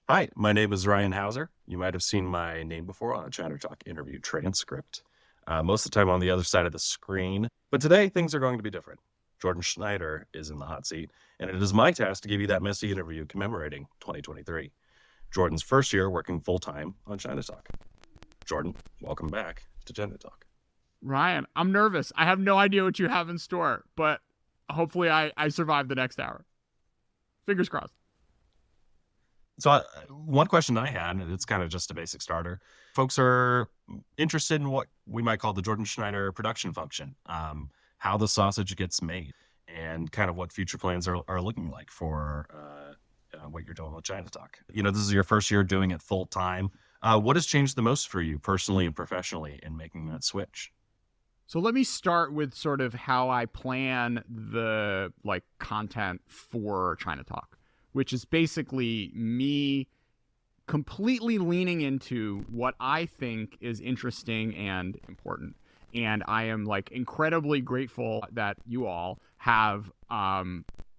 Hi, my name is Ryan Hauser. You might have seen my name before on a ChinaTalk interview transcript. Most of the time on the other side of the screen. But today, things are going to be different. Jordan Schneider is in the hot seat, and it is my task to give you that messy interview commemorating 2023. Jordan's first year working full-time on ChinaTalk. Jordan, welcome back to ChinaTalk. Ryan, I'm nervous. I have no idea what you have in store, but hopefully I survive the next hour. Fingers crossed. So one question I had, and it's kind of just a basic starter. Folks are interested in what we might call the Jordan Schneider production function, how the sausage gets made, and kind of what future plans are looking like for what you're doing with ChinaTalk. This is your first year doing it full time. What has changed the most for you personally and professionally in making that switch? So let me start with sort of how I plan the content for ChinaTalk, which is basically me completely leaning into what I think is interesting and important. And I am incredibly grateful that you all have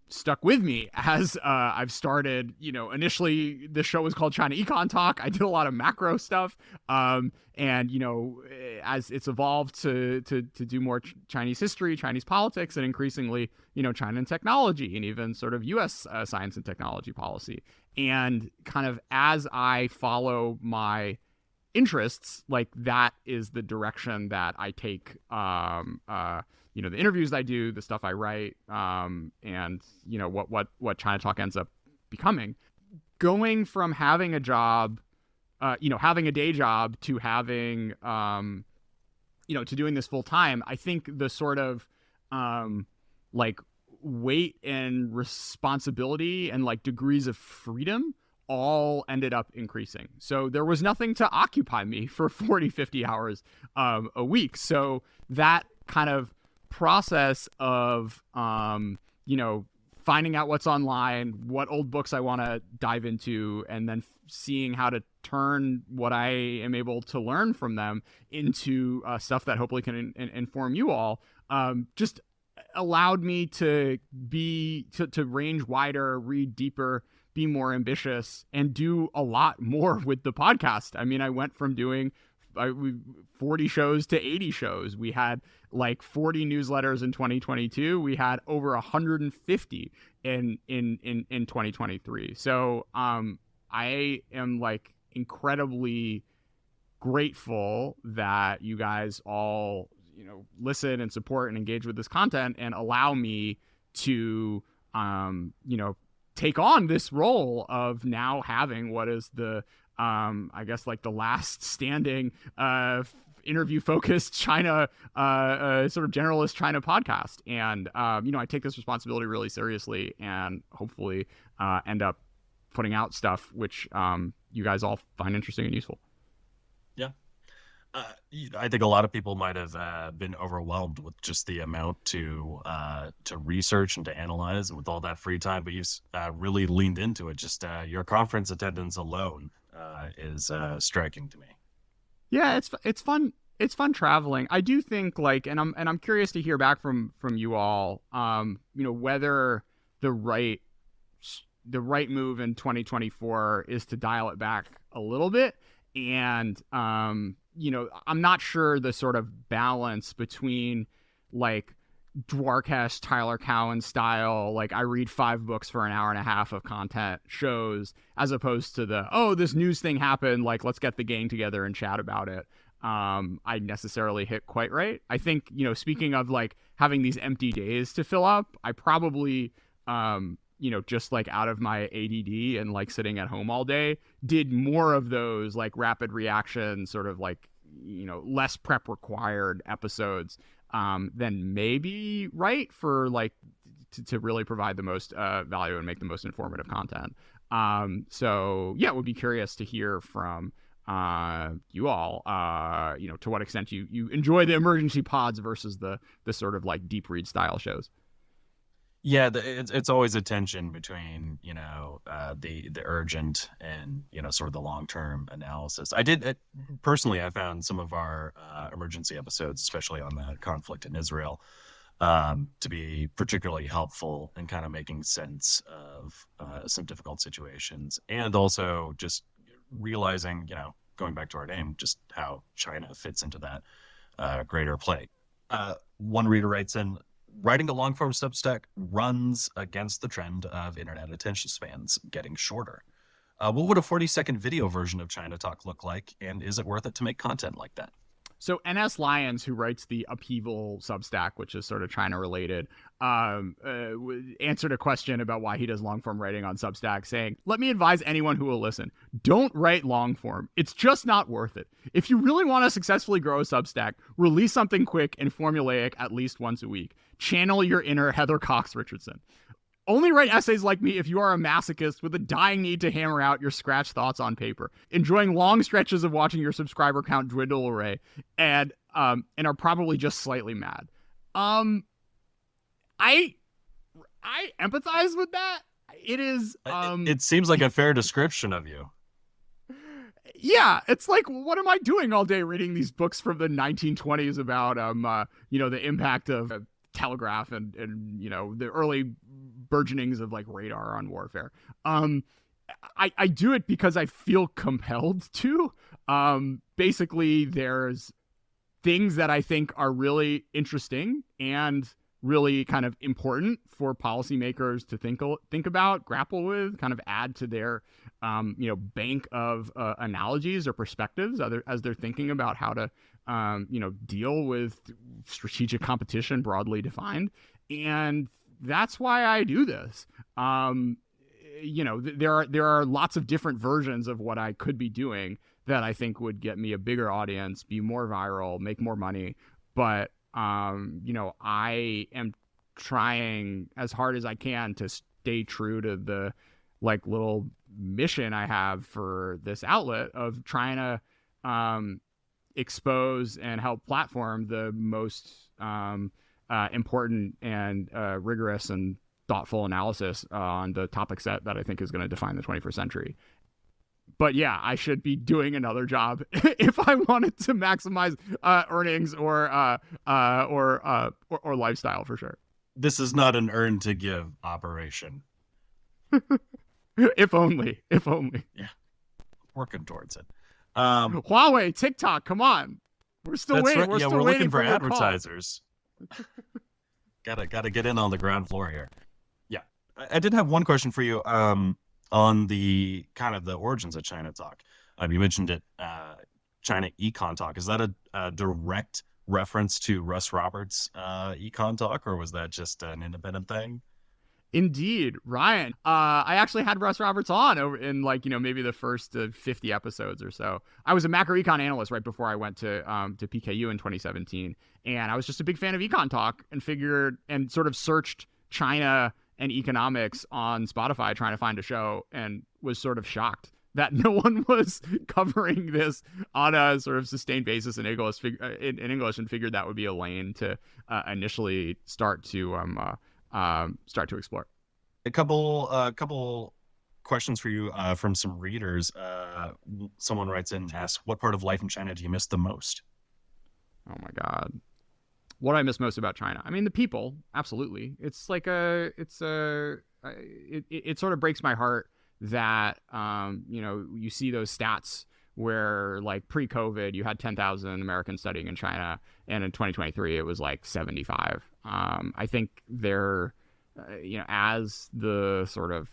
stuck with me as I've started. Initially the show was called China Econ Talk. I did a lot of macro stuff, and as it's evolved to do more Chinese history, Chinese politics, and increasingly China and technology, and even sort of U.S. Science and technology policy. And kind of as I follow my interests, that is the direction that I take. The interviews I do, the stuff I write, and what ChinaTalk ends up becoming. Going from having a job, having a day job to having, to doing this full time, I think the sort of weight and responsibility and degrees of freedom all ended up increasing. So there was nothing to occupy me for 40, 50 hours a week. So that kind of process of finding out what's online, what old books I want to dive into, and then seeing how to turn what I am able to learn from them into stuff that hopefully can inform you all, just allowed me to range wider, read deeper, be more ambitious, and do a lot more with the podcast. I mean, I went from doing 40 shows to 80 shows. We had 40 newsletters in 2022. We had over 150 in 2023. So I am incredibly grateful that you guys all listen and support and engage with this content and allow me to take on this role of now having what is the I guess the last standing interview focused China sort of generalist China podcast. And I take this responsibility really seriously, and hopefully end up putting out stuff which you guys all find interesting and useful. Yeah. I think a lot of people might have been overwhelmed with just the amount to research and to analyze, and with all that free time. But you've really leaned into it. Just your conference attendance alone is striking to me. Yeah, it's fun. It's fun traveling. I do think and I'm curious to hear back from you all. Whether the right move in 2024 is to dial it back a little bit, and I'm not sure the sort of balance between Dwarkesh, Tyler Cowen style, I read 5 books for an hour and a half of content shows, as opposed to this news thing happened, let's get the gang together and chat about it. I necessarily hit quite right. I think, speaking of having these empty days to fill up, I probably, just out of my ADD and sitting at home all day, did more of those rapid reaction sort of less prep required episodes than maybe right for to really provide the most value and make the most informative content. So yeah, would be curious to hear from you all, to what extent you enjoy the emergency pods versus the sort of deep read style shows. Yeah, it's always a tension between the urgent and sort of the long term analysis. I did personally, I found some of our emergency episodes, especially on the conflict in Israel, to be particularly helpful in kind of making sense of some difficult situations, and also just realizing, going back to our name, just how China fits into that greater play. One reader writes in, writing a long form Substack runs against the trend of internet attention spans getting shorter. What would a 40-second video version of China Talk look like, and is it worth it to make content like that? So NS Lyons, who writes the Upheaval Substack, which is sort of China related, answered a question about why he does long form writing on Substack, saying, "Let me advise anyone who will listen: don't write long form. It's just not worth it. If you really want to successfully grow a Substack, release something quick and formulaic at least once a week. Channel your inner Heather Cox Richardson. Only write essays like me if you are a masochist with a dying need to hammer out your scratch thoughts on paper, enjoying long stretches of watching your subscriber count dwindle away, and are probably just slightly mad." I empathize with that. It is it seems like a fair description of you. Yeah, it's like, what am I doing all day reading these books from the 1920s about the impact of telegraph and the early burgeonings of like radar on warfare. I do it because I feel compelled to. Basically, there's things that I think are really interesting and really kind of important for policymakers to think about, grapple with, kind of add to their bank of analogies or perspectives as they're thinking about how to deal with strategic competition broadly defined. And that's why I do this. There are lots of different versions of what I could be doing that I think would get me a bigger audience, be more viral, make more money. But I am trying as hard as I can to stay true to the like little mission I have for this outlet of trying to expose and help platform the most important and rigorous and thoughtful analysis on the topic set that I think is going to define the 21st century. But yeah, I should be doing another job if I wanted to maximize earnings or lifestyle for sure. This is not an earn to give operation. If only. Yeah, working towards it. Huawei, TikTok, come on. We're still waiting. Right. We're still waiting looking for your advertisers. Gotta get in on the ground floor here. Yeah, I did have one question for you. On the kind of the origins of China Talk. You mentioned it, China Econ Talk. Is that a direct reference to Russ Roberts' Econ Talk, or was that just an independent thing? Indeed, Ryan. I actually had Russ Roberts on over in maybe the first 50 episodes or so. I was a macroecon analyst right before I went to PKU in 2017, and I was just a big fan of Econ Talk and figured and sort of searched China and economics on Spotify trying to find a show, and was sort of shocked that no one was covering this on a sort of sustained basis in English, and figured that would be a lane to initially start to explore. A couple questions for you from some readers. Someone writes in and asks, what part of life in China do you miss the most? Oh my God. What I miss most about China? I mean, the people, absolutely. It's like it sort of breaks my heart that, you see those stats where like pre-COVID, you had 10,000 Americans studying in China, and in 2023, it was like 75. I think they're, as the sort of,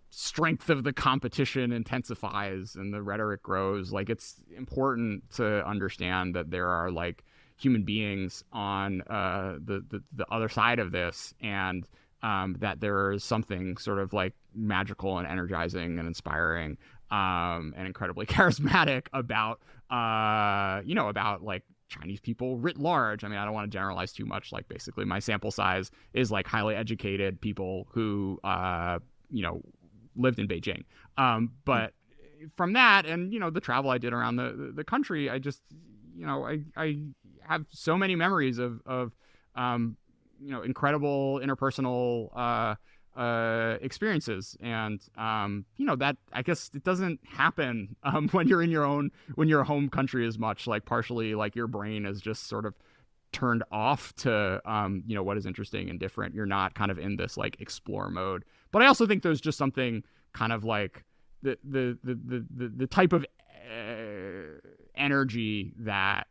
strength of the competition intensifies and the rhetoric grows, like it's important to understand that there are like human beings on the other side of this, and that there is something sort of like magical and energizing and inspiring and incredibly charismatic about about like Chinese people writ large. I mean, I don't want to generalize too much. Like basically my sample size is like highly educated people who lived in Beijing. But from that and the travel I did around the country, I just I have so many memories of incredible interpersonal experiences, and that I guess it doesn't happen when you're in your home country as much. Like partially, like your brain is just sort of turned off to what is interesting and different. You're not kind of in this like explore mode. But I also think there's just something kind of like the type of energy that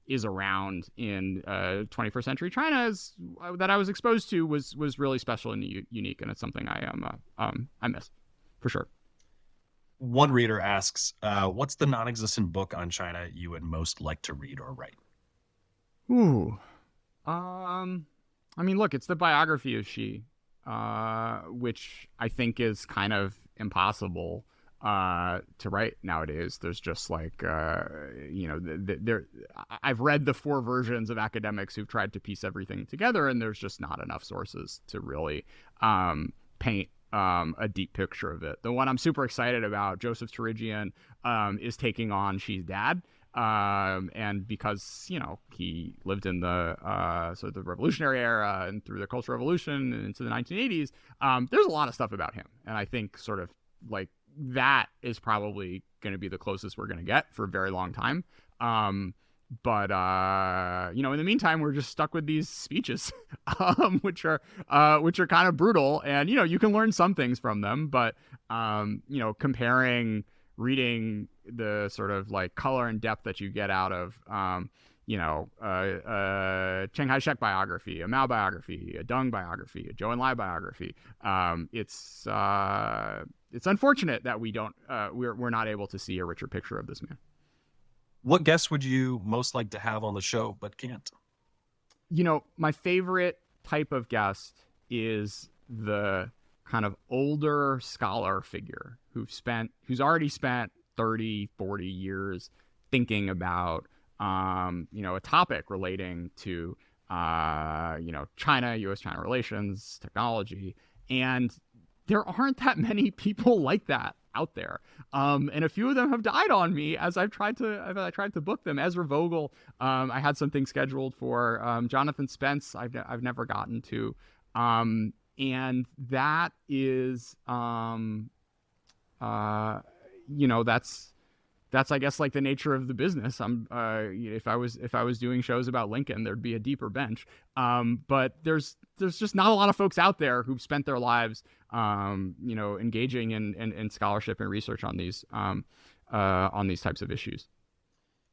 is around in 21st century China that I was exposed to was really special and unique, and it's something I miss for sure. One reader asks, what's the non-existent book on China you would most like to read or write? Ooh. I mean, look, it's the biography of Xi, which I think is kind of impossible to write nowadays. There's just like, there. I've read the 4 versions of academics who've tried to piece everything together, and there's just not enough sources to really paint a deep picture of it. The one I'm super excited about, Joseph Terigian, is taking on Xi's dad. And because he lived in the sort of the revolutionary era and through the Cultural Revolution and into the 1980s, there's a lot of stuff about him, and I think sort of like that is probably going to be the closest we're going to get for a very long time. But in the meantime, we're just stuck with these speeches, which are kind of brutal, and you can learn some things from them, but comparing reading the sort of like color and depth that you get out of Chiang Kai-shek biography, a Mao biography, a Deng biography, a Zhou Enlai biography. It's unfortunate that we're not able to see a richer picture of this man. What guest would you most like to have on the show but can't? My favorite type of guest is the kind of older scholar figure who's already spent 30, 40 years thinking about a topic relating to China, US-China relations, technology, and there aren't that many people like that out there. And a few of them have died on me as I've tried to book them. Ezra Vogel, I had something scheduled for. Jonathan Spence, I've never gotten to. And that is that's I guess like the nature of the business. If I was doing shows about Lincoln, there'd be a deeper bench. But there's just not a lot of folks out there who've spent their lives engaging in scholarship and research on these types of issues.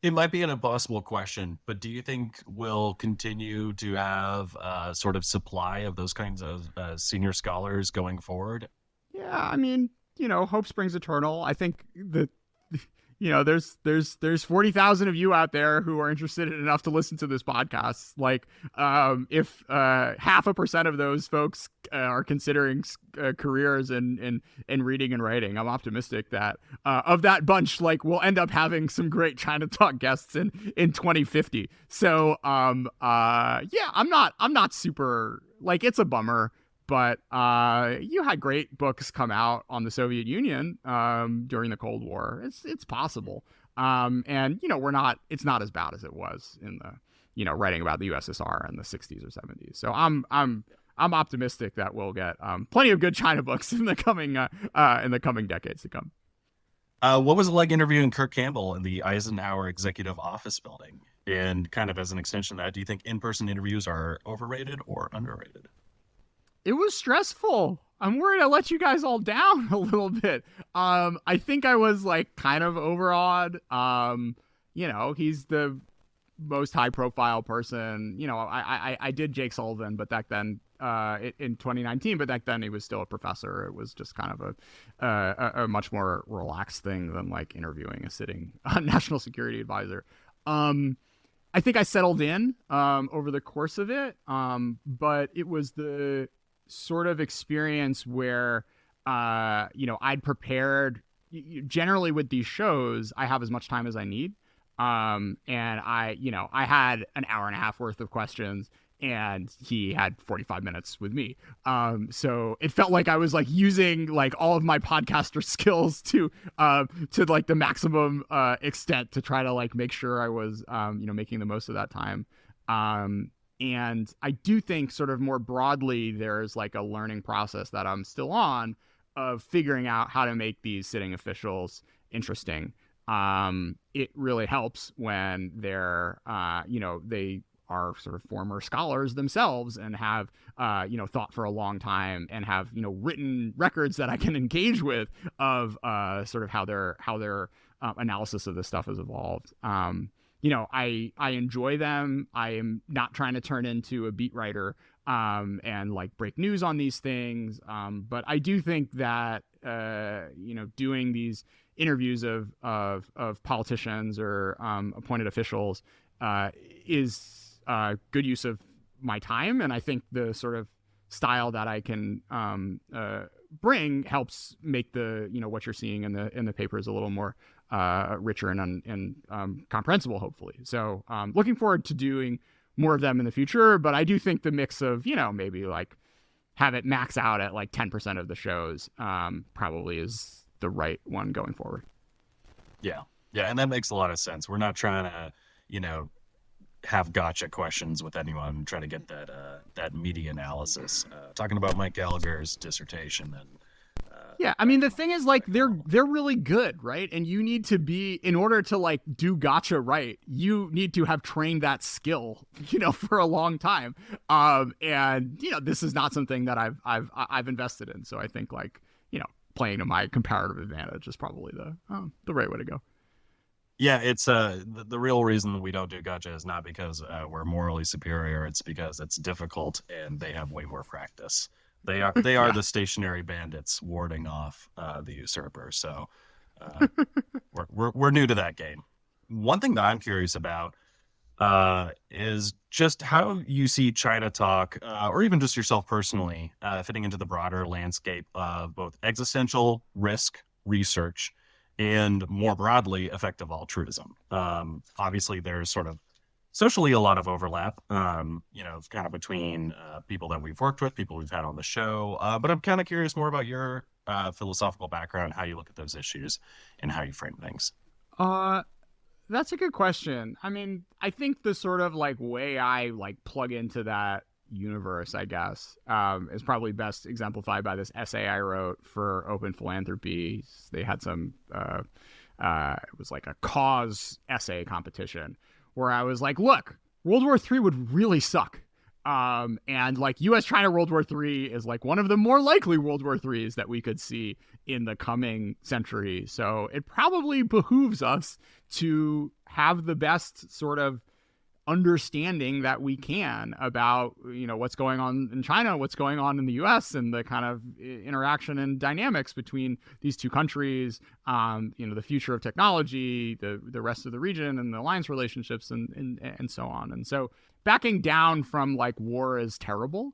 It might be an impossible question, but do you think we'll continue to have a sort of supply of those kinds of senior scholars going forward? Yeah, I mean, hope springs eternal. I think that there's 40,000 of you out there who are interested enough to listen to this podcast. Like, if 0.5% of those folks are considering careers in reading and writing, I'm optimistic that of that bunch, like, we'll end up having some great ChinaTalk guests in 2050. So, yeah, I'm not super, like, it's a bummer. But you had great books come out on the Soviet Union during the Cold War. It's possible, and it's not as bad as it was in the writing about the USSR in the 60s or 70s. So I'm optimistic that we'll get plenty of good China books in the coming decades to come. What was it like interviewing Kirk Campbell in the Eisenhower Executive Office building? And kind of as an extension of that, do you think in-person interviews are overrated or underrated? It was stressful. I'm worried I let you guys all down a little bit. I think I was like kind of overawed. He's the most high profile person. I did Jake Sullivan, but back then in 2019, but back then he was still a professor. It was just kind of a much more relaxed thing than like interviewing a sitting national security advisor. I think I settled in over the course of it, but it was the sort of experience where I'd prepared. Generally with these shows, I have as much time as I need, and I had an hour and a half worth of questions, and he had 45 minutes with me. So it felt like I was like using like all of my podcaster skills to like the maximum extent to try to like make sure I was making the most of that time. And I do think sort of more broadly, there's like a learning process that I'm still on of figuring out how to make these sitting officials interesting. It really helps when they're, they are sort of former scholars themselves and have thought for a long time and have written records that I can engage with of sort of how their analysis of this stuff has evolved. I enjoy them. I am not trying to turn into a beat writer and like break news on these things. But I do think that doing these interviews of politicians or appointed officials is good use of my time, and I think the sort of style that I can bring helps make the what you're seeing in the papers a little more richer and comprehensible, hopefully. So looking forward to doing more of them in the future, but I do think the mix of maybe like have it max out at like 10% of the shows probably is the right one going forward. Yeah. Yeah. And that makes a lot of sense. We're not trying to, have gotcha questions with anyone, try to get that media analysis. Talking about Mike Gallagher's dissertation and yeah, I mean the thing is like they're really good, right? And you need to be, in order to like do gotcha right, you need to have trained that skill, for a long time. And this is not something that I've invested in. So I think like, playing to my comparative advantage is probably the right way to go. yeah, it's the real reason we don't do gotcha is not because we're morally superior. It's because it's difficult and they have way more practice. They are Yeah. the stationary bandits warding off the usurper. So we're new to that game. One thing that I'm curious about is just how you see ChinaTalk, or even just yourself personally, fitting into the broader landscape of both existential risk research and more broadly effective altruism. Obviously, there's sort of socially a lot of overlap, kind of between people that we've worked with, people we've had on the show. But I'm kind of curious more about your philosophical background, how you look at those issues, and how you frame things. That's a good question. I mean, I think the sort of like way I like plug into that universe, I guess, is probably best exemplified by this essay I wrote for Open Philanthropy. They had some, it was like a cause essay competition where I was like, look, World War III would really suck. And like US-China World War III is like one of the more likely World War IIIs that we could see in the coming century. So it probably behooves us to have the best sort of understanding that we can about what's going on in China, what's going on in the US, and the kind of interaction and dynamics between these two countries, the future of technology, the rest of the region, and the alliance relationships, and so on. And so backing down from like war is terrible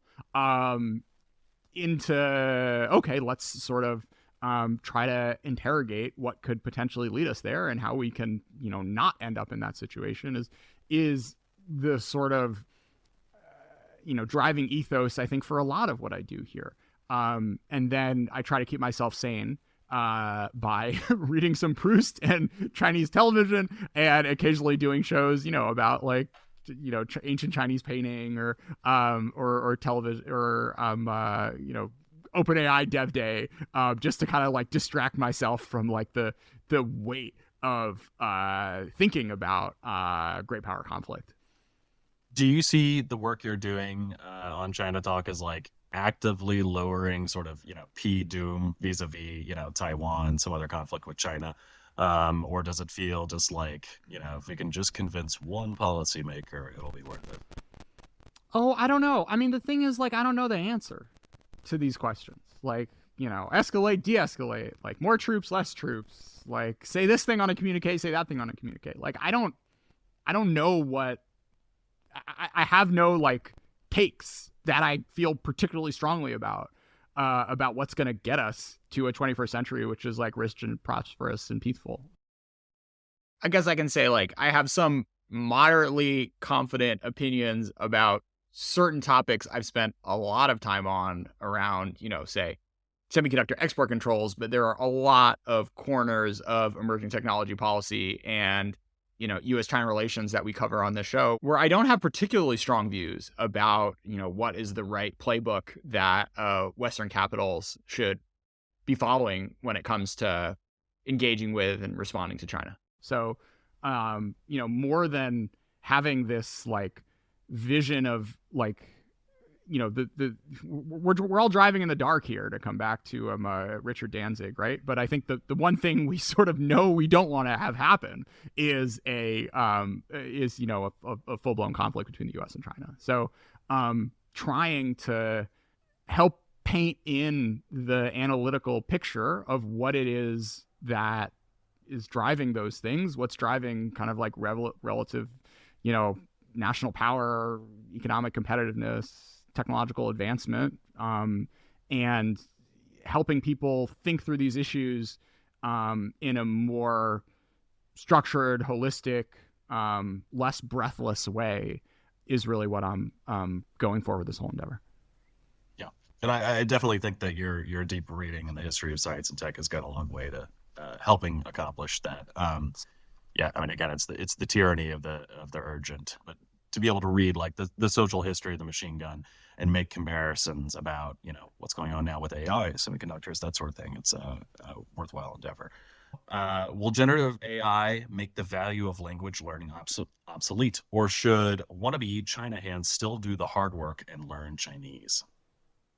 into okay, let's sort of try to interrogate what could potentially lead us there and how we can not end up in that situation is the sort of driving ethos, I think, for a lot of what I do here. And then I try to keep myself sane by reading some Proust and Chinese television, and occasionally doing shows about like ancient Chinese painting or television or OpenAI Dev Day, just to kind of like distract myself from like the weight of thinking about great power conflict. Do you see the work you're doing on ChinaTalk as like actively lowering sort of P doom vis-a-vis Taiwan, some other conflict with China, or does it feel just like if we can just convince one policymaker, it'll be worth it? Oh, I don't know. I mean, the thing is, like, I don't know the answer to these questions. Like, escalate, de-escalate, like more troops, less troops, like say this thing on a communique, say that thing on a communique. Like, I don't know what. I have no like takes that I feel particularly strongly about what's going to get us to a 21st century, which is like rich and prosperous and peaceful. I guess I can say like I have some moderately confident opinions about certain topics I've spent a lot of time on around, say semiconductor export controls, but there are a lot of corners of emerging technology policy and US-China relations that we cover on this show where I don't have particularly strong views about, what is the right playbook that Western capitals should be following when it comes to engaging with and responding to China. So, more than having this like vision of like, we're all driving in the dark here, to come back to Richard Danzig, right? But I think the one thing we sort of know we don't want to have happen is a full blown conflict between the U.S. and China. So trying to help paint in the analytical picture of what it is that is driving those things, what's driving kind of like relative, national power, economic competitiveness, technological advancement, and helping people think through these issues in a more structured, holistic, less breathless way is really what I'm going for with this whole endeavor. Yeah, and I definitely think that your deep reading in the history of science and tech has gone a long way to helping accomplish that. Yeah, I mean, again, it's the tyranny of the urgent, but to be able to read like the social history of the machine gun and make comparisons about what's going on now with AI, semiconductors, that sort of thing, it's a worthwhile endeavor. Will generative AI make the value of language learning obsolete, or should wannabe China hands still do the hard work and learn Chinese?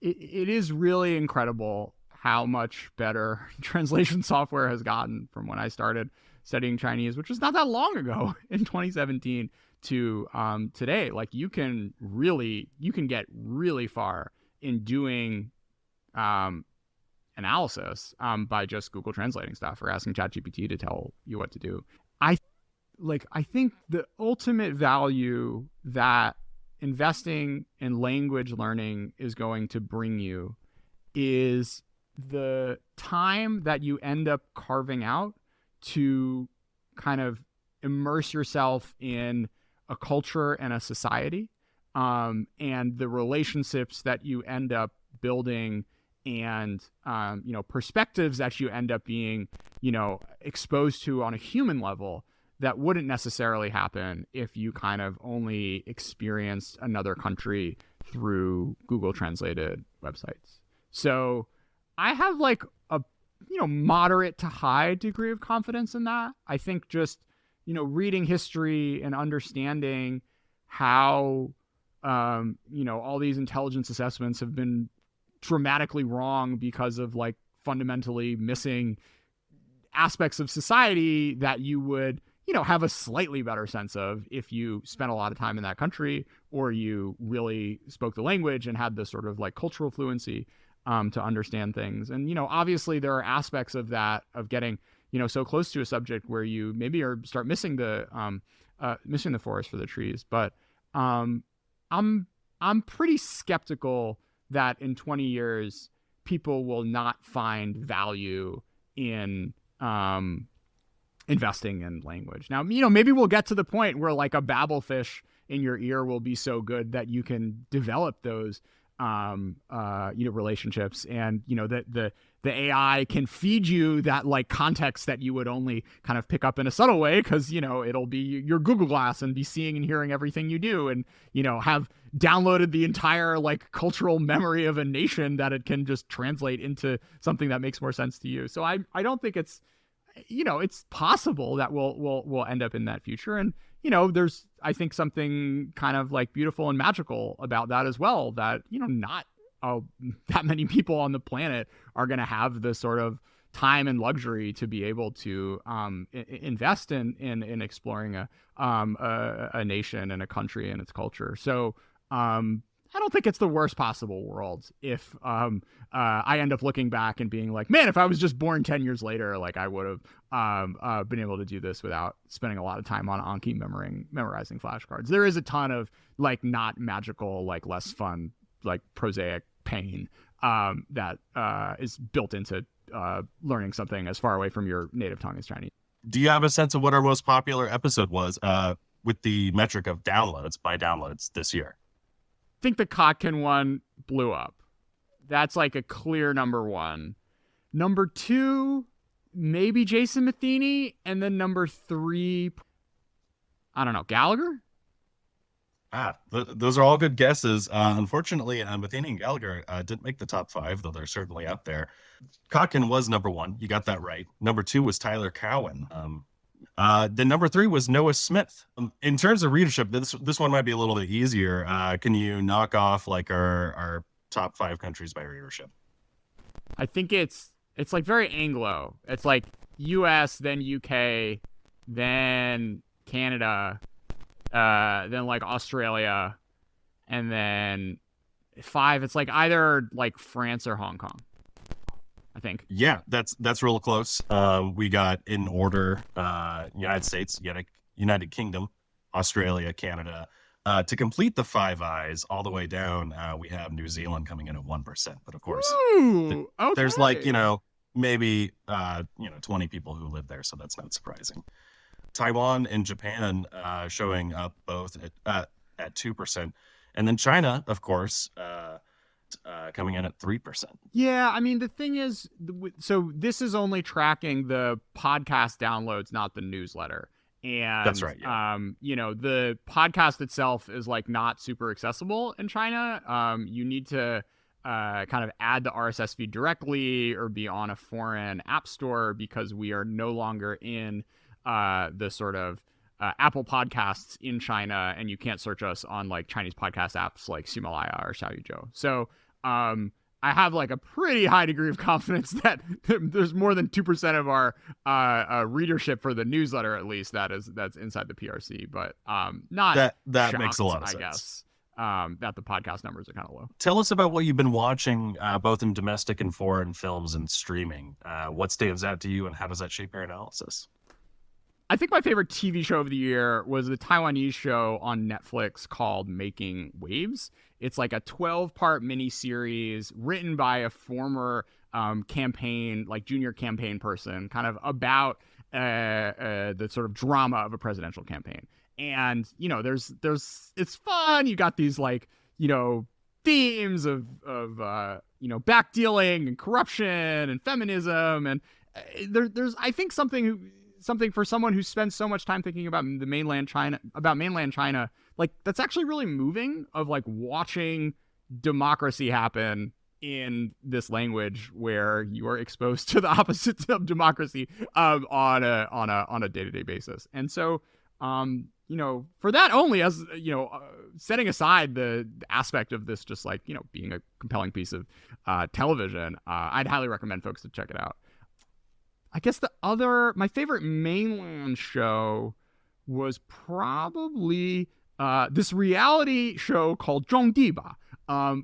It is really incredible how much better translation software has gotten from when I started studying Chinese, which was not that long ago in 2017, to today. Like you can get really far in doing analysis by just Google translating stuff or asking ChatGPT to tell you what to do. I think the ultimate value that investing in language learning is going to bring you is the time that you end up carving out to kind of immerse yourself in a culture and a society, and the relationships that you end up building, and perspectives that you end up being exposed to on a human level that wouldn't necessarily happen if you kind of only experienced another country through Google translated websites. So I have like a moderate to high degree of confidence in that. I think just reading history and understanding how all these intelligence assessments have been dramatically wrong because of like fundamentally missing aspects of society that you would have a slightly better sense of if you spent a lot of time in that country, or you really spoke the language and had this sort of like cultural fluency to understand things. And obviously there are aspects of that, of getting so close to a subject where you maybe start missing the forest for the trees. But I'm pretty skeptical that in 20 years people will not find value in investing in language. Now, maybe we'll get to the point where like a babblefish in your ear will be so good that you can develop those relationships, and that the AI can feed you that like context that you would only kind of pick up in a subtle way, because it'll be your Google Glass and be seeing and hearing everything you do, and have downloaded the entire like cultural memory of a nation that it can just translate into something that makes more sense to you. So I don't think it's possible that we'll end up in that future. And there's, I think, something kind of like beautiful and magical about that as well, that not that many people on the planet are going to have the sort of time and luxury to be able to invest in exploring a nation and a country and its culture. So I don't think it's the worst possible world if I end up looking back and being like, man, if I was just born 10 years later, like I would have been able to do this without spending a lot of time on Anki memorizing flashcards. There is a ton of like not magical, like less fun, like prosaic pain that is built into learning something as far away from your native tongue as Chinese. Do you have a sense of what our most popular episode was with the metric of downloads this year? I think the Kotkin one blew up. That's like a clear number one. Number two, maybe Jason Matheny. And then number three, I don't know, Gallagher? Those are all good guesses. Unfortunately, Matheny and Gallagher didn't make the top five, though they're certainly up there. Kotkin was number one. You got that right. Number two was Tyler Cowen. Then number three was Noah Smith. In terms of readership, this one might be a little bit easier. Can you knock off like our top five countries by readership? I think it's like very Anglo. It's like U.S., then U.K., then Canada, then like Australia, and then five. It's like either like France or Hong Kong, I think. Yeah, that's real close. We got in order: United States, United Kingdom, Australia, Canada. To complete the Five Eyes all the way down, we have New Zealand coming in at 1%. But of course, Ooh, there's like okay. maybe 20 people who live there, so that's not surprising. Taiwan and Japan showing up both at 2%, and then China, of course, coming in at 3%. Yeah, I mean the thing is, so this is only tracking the podcast downloads, not the newsletter. That's And right. Yeah. the podcast itself is like not super accessible in China. You need to kind of add the RSS feed directly or be on a foreign app store because we are no longer in the sort of Apple Podcasts in China, and you can't search us on like Chinese podcast apps like Himalaya or Xiaoyuzhou. So I have like a pretty high degree of confidence that there's more than 2% of our readership for the newsletter, at least that's inside the PRC, but not That shocked, makes a lot of I sense. guess, that the podcast numbers are kind of low. Tell us about what you've been watching, both in domestic and foreign films and streaming. What stands out to you, and how does that shape your analysis? I think my favorite TV show of the year was the Taiwanese show on Netflix called Making Waves. It's like a 12-part miniseries written by a former junior campaign person, kind of about the sort of drama of a presidential campaign. And there's it's fun. You got these like themes of backdealing and corruption and feminism, and there's I think something for someone who spends so much time thinking about mainland China, like that's actually really moving, of like watching democracy happen in this language where you are exposed to the opposites of democracy on a day-to-day basis. And so for that only, as setting aside the aspect of this just like being a compelling piece of television, I'd highly recommend folks to check it out. I guess my favorite mainland show was probably this reality show called Zhongdiba,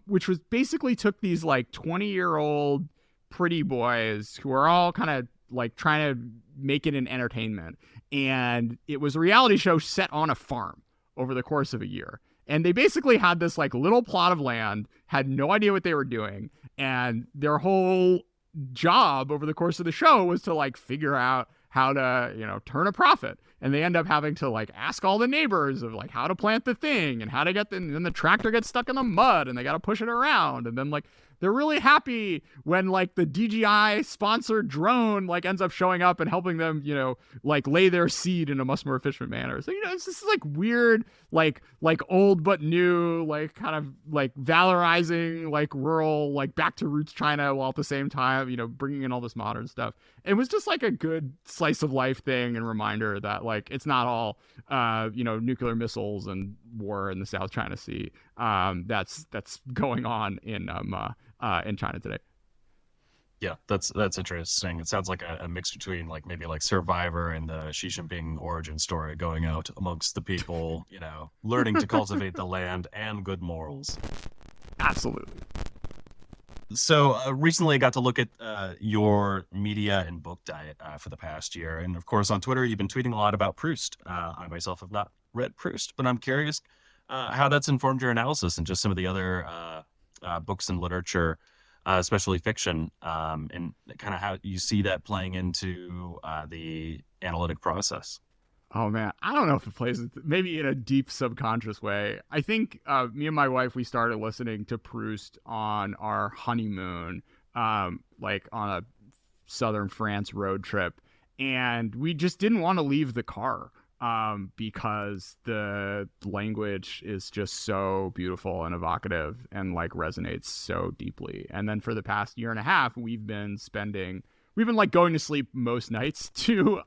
which was basically took these like 20-year-old pretty boys who are all kind of like trying to make it in entertainment. And it was a reality show set on a farm over the course of a year. And they basically had this like little plot of land, had no idea what they were doing. And their whole job over the course of the show was to like figure out how to turn a profit, and they end up having to like ask all the neighbors of like how to plant the thing and how to and then the tractor gets stuck in the mud and they got to push it around, and then like they're really happy when like the DJI sponsored drone like ends up showing up and helping them like lay their seed in a much more efficient manner. So it's just like weird like old but new, like kind of like valorizing like rural, like back to roots China, while at the same time bringing in all this modern stuff. It was just like a good slice of life thing and reminder that like it's not all nuclear missiles and war in the South China Sea that's going on in China today. Yeah, that's interesting. It sounds like a mix between like maybe like Survivor and the Xi Jinping origin story, going out amongst the people, learning to cultivate the land and good morals. Absolutely. So recently I got to look at your media and book diet for the past year. And of course, on Twitter, you've been tweeting a lot about Proust. I myself have not read Proust, but I'm curious how that's informed your analysis and just some of the other books and literature, especially fiction, and kind of how you see that playing into the analytic process. Oh man, I don't know if it plays maybe in a deep subconscious way. I think me and my wife, we started listening to Proust on our honeymoon, like on a southern France road trip, and we just didn't want to leave the car because the language is just so beautiful and evocative and like resonates so deeply. And then for the past year and a half, we've been spending we've been like going to sleep most nights to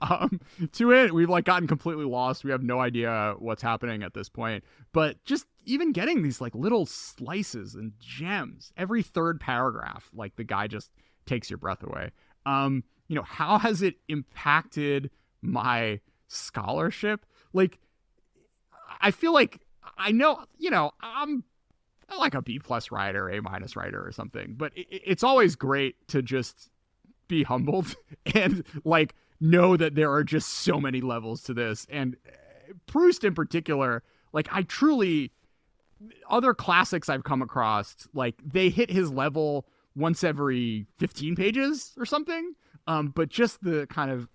it. We've like gotten completely lost. We have no idea what's happening at this point. But just even getting these like little slices and gems every third paragraph, like the guy just takes your breath away. How has it impacted my scholarship? Like, I feel like I know, I'm like a B+ writer, A- writer or something, but it's always great to just be humbled and like know that there are just so many levels to this. And Proust in particular, like I truly, other classics I've come across, like they hit his level once every 15 pages or something. But just the kind of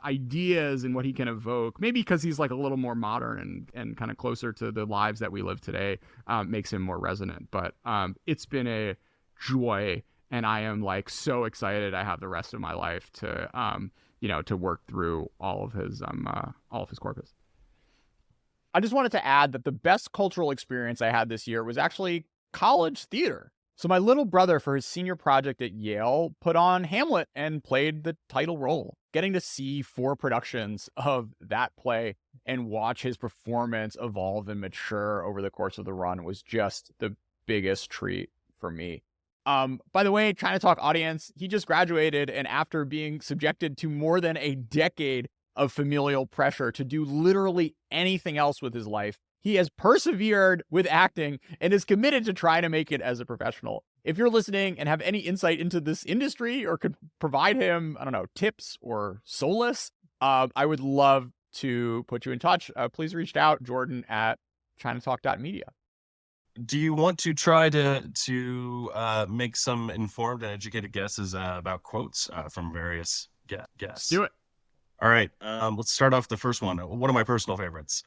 ideas and what he can evoke, maybe because he's like a little more modern and kind of closer to the lives that we live today, makes him more resonant. But it's been a joy, and I am like so excited. I have the rest of my life to work through all of his corpus. I just wanted to add that the best cultural experience I had this year was actually college theater. So my little brother, for his senior project at Yale, put on Hamlet and played the title role. Getting to see 4 productions of that play and watch his performance evolve and mature over the course of the run was just the biggest treat for me. By the way, ChinaTalk audience, he just graduated, and after being subjected to more than a decade of familial pressure to do literally anything else with his life, he has persevered with acting and is committed to try to make it as a professional. If you're listening and have any insight into this industry or could provide him, I don't know, tips or solace, I would love to put you in touch. Please reach out, Jordan at ChinaTalk.media. Do you want to try to make some informed and educated guesses about quotes from various guests? Let's do it. All right. Let's start off the first one. One of my personal favorites.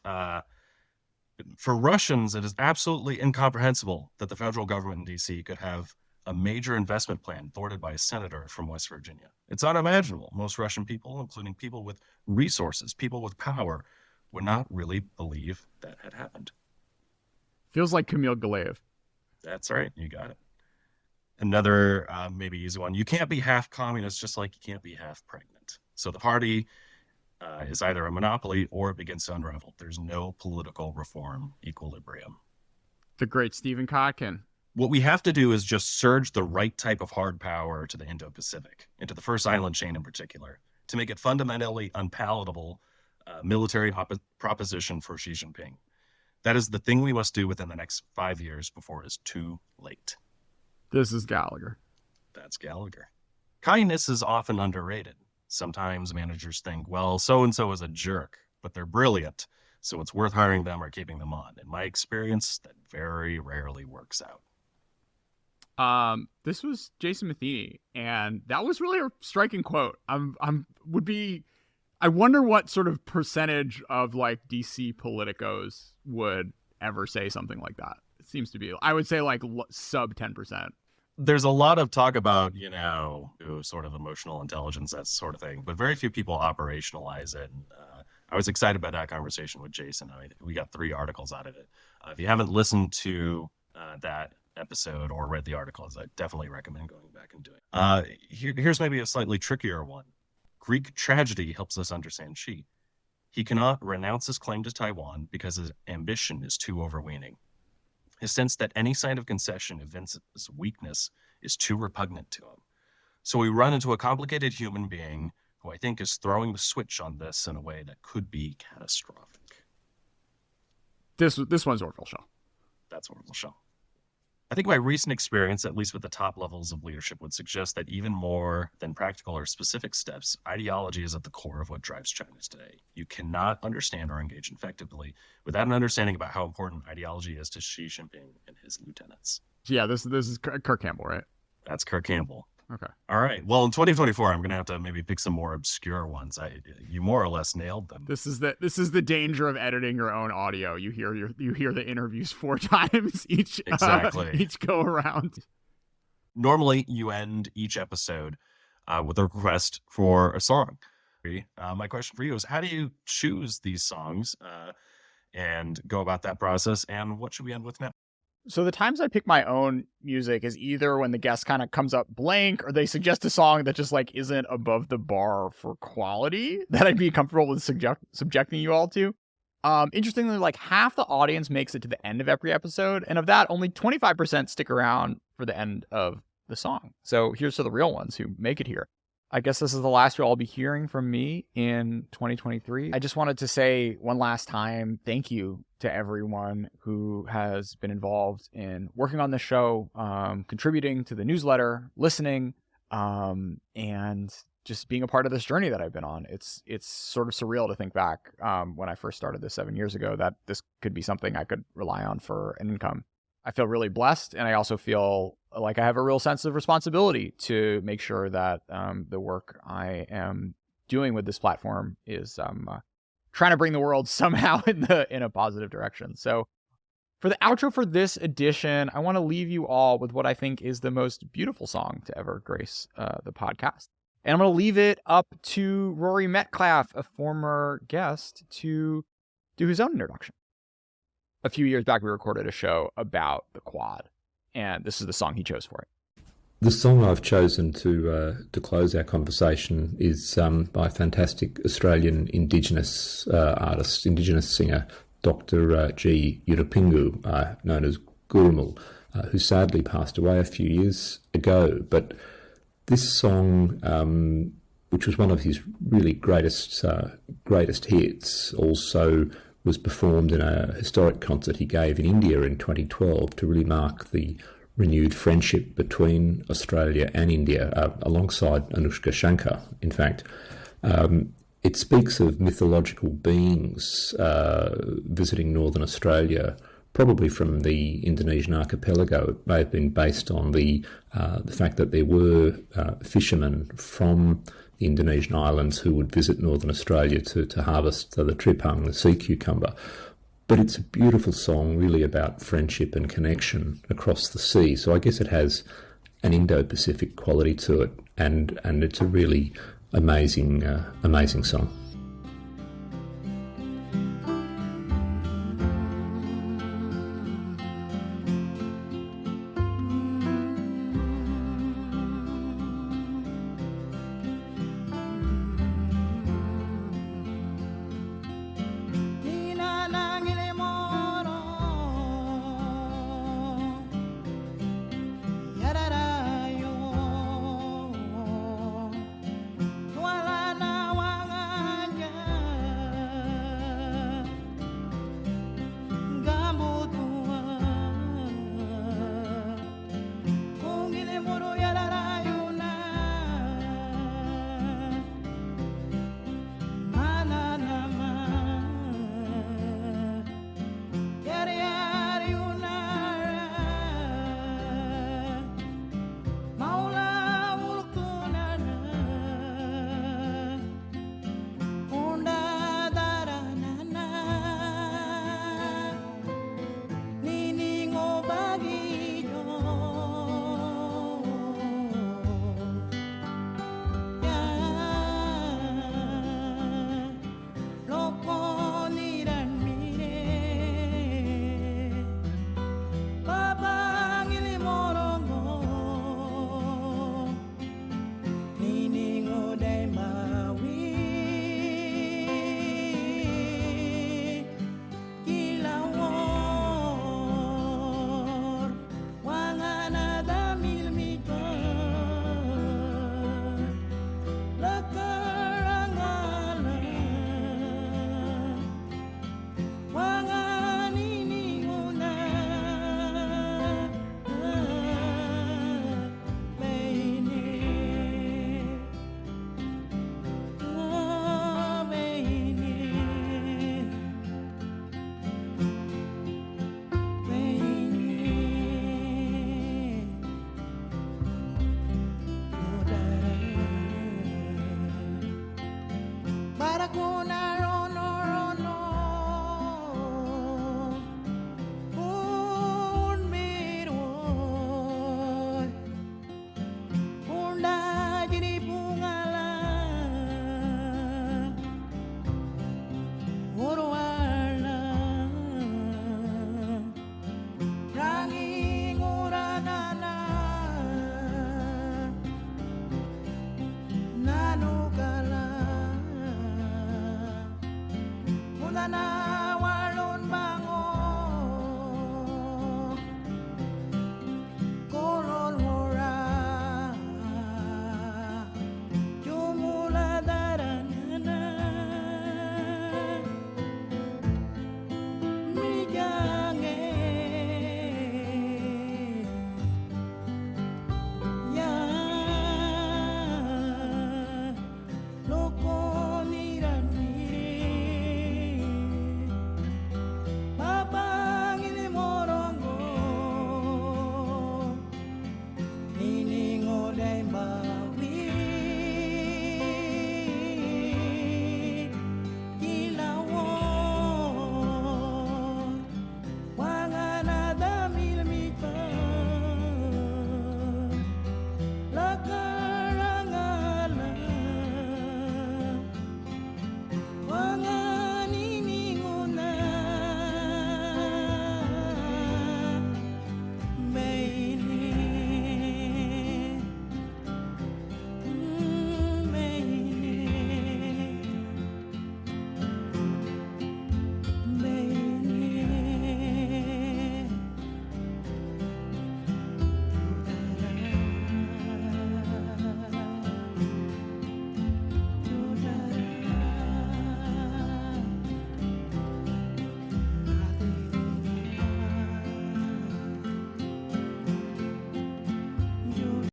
For Russians, it is absolutely incomprehensible that the federal government in D.C. could have a major investment plan thwarted by a senator from West Virginia. It's unimaginable. Most Russian people, including people with resources, people with power, would not really believe that had happened. Feels like Camille Galeev. That's right. You got it. Another maybe easy one. You can't be half communist just like you can't be half pregnant. So the party is either a monopoly or it begins to unravel. There's no political reform equilibrium. The great Stephen Kotkin. What we have to do is just surge the right type of hard power to the Indo-Pacific, into the first island chain in particular, to make it fundamentally unpalatable military proposition for Xi Jinping. That is the thing we must do within the next 5 years before it is too late. This is Gallagher. That's Gallagher. Kindness is often underrated. Sometimes managers think, well, so-and-so is a jerk, but they're brilliant, so it's worth hiring them or keeping them on. In my experience, that very rarely works out. This was Jason Matheny, and that was really a striking quote. I wonder what sort of percentage of like DC politicos would ever say something like that. It seems to be, I would say like sub 10%. There's a lot of talk about, sort of emotional intelligence, that sort of thing, but very few people operationalize it. And, I was excited about that conversation with Jason. We got 3 articles out of it. If you haven't listened to that episode or read the articles, I definitely recommend going back and doing it. Here's maybe a slightly trickier one. Greek tragedy helps us understand Xi. He cannot renounce his claim to Taiwan because his ambition is too overweening. His sense that any sign of concession evinces weakness is too repugnant to him. So we run into a complicated human being who I think is throwing the switch on this in a way that could be catastrophic. This one's Orville Shaw. That's Orville Shaw. I think my recent experience, at least with the top levels of leadership, would suggest that even more than practical or specific steps, ideology is at the core of what drives China today. You cannot understand or engage effectively without an understanding about how important ideology is to Xi Jinping and his lieutenants. Yeah, this is Kirk Campbell, right? That's Kirk Campbell. Okay. All right. Well, in 2024, I'm going to have to maybe pick some more obscure ones. You more or less nailed them. This is the danger of editing your own audio. You hear the interviews 4 times each go around. Normally, you end each episode with a request for a song. My question for you is, how do you choose these songs and go about that process? And what should we end with now? So the times I pick my own music is either when the guest kind of comes up blank or they suggest a song that just like isn't above the bar for quality that I'd be comfortable with subjecting you all to. Interestingly, like half the audience makes it to the end of every episode, and of that, only 25% stick around for the end of the song. So here's to the real ones who make it here. I guess this is the last you'll all be hearing from me in 2023. I just wanted to say one last time, thank you to everyone who has been involved in working on this show, contributing to the newsletter, listening, and just being a part of this journey that I've been on. It's sort of surreal to think back when I first started this 7 years ago that this could be something I could rely on for an income. I feel really blessed, and I also feel like I have a real sense of responsibility to make sure that the work I am doing with this platform is trying to bring the world somehow in a positive direction. So for the outro for this edition, I want to leave you all with what I think is the most beautiful song to ever grace the podcast. And I'm going to leave it up to Rory Metcalf, a former guest, to do his own introduction. A few years back, we recorded a show about the Quad, and this is the song he chose for it. The song I've chosen to close our conversation is by a fantastic Australian Indigenous artist, Indigenous singer, Dr. G. Yurupingu, known as Gurumul, who sadly passed away a few years ago. But this song, which was one of his really greatest hits, also was performed in a historic concert he gave in India in 2012 to really mark the renewed friendship between Australia and India, alongside Anushka Shankar, in fact. It speaks of mythological beings visiting northern Australia, probably from the Indonesian archipelago. It may have been based on the fact that there were fishermen from the Indonesian islands who would visit northern Australia to harvest the tripang, the sea cucumber. But it's a beautiful song, really about friendship and connection across the sea. So I guess it has an Indo-Pacific quality to it, and it's a really amazing song. Rangin than I